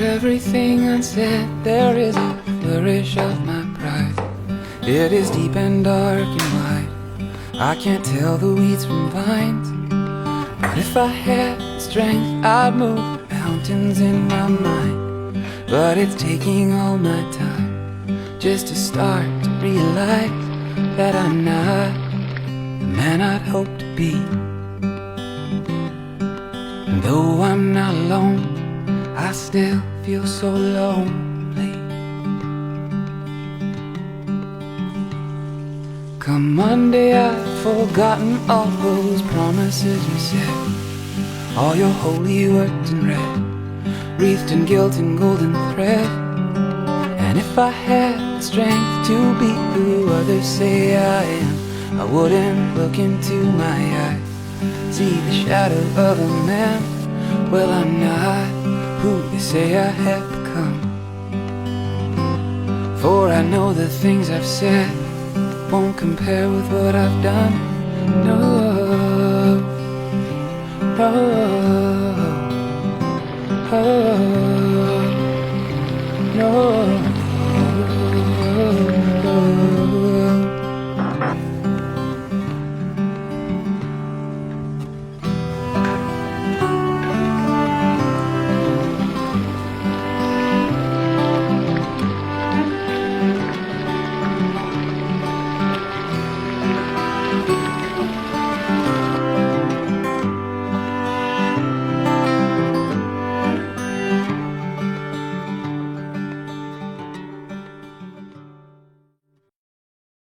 everything unsaid, there is a flourish of my pride. It is deep and dark and wide. I can't tell the weeds from vines. But if I had strength, I'd move mountains in my mind. But it's taking all my time just to start to realize that I'm not the man I'd hoped to be. And though I'm not alone, I still feel so lonely. Come Monday, I've forgotten all those promises you said, all your holy words in red, wreathed in guilt and golden thread. And if I had the strength to be who others say I am, I wouldn't look into my eyes, see the shadow of a man. Well, I'm not who they say I have become, for I know the things I've said won't compare with what I've done. No, no, no, no.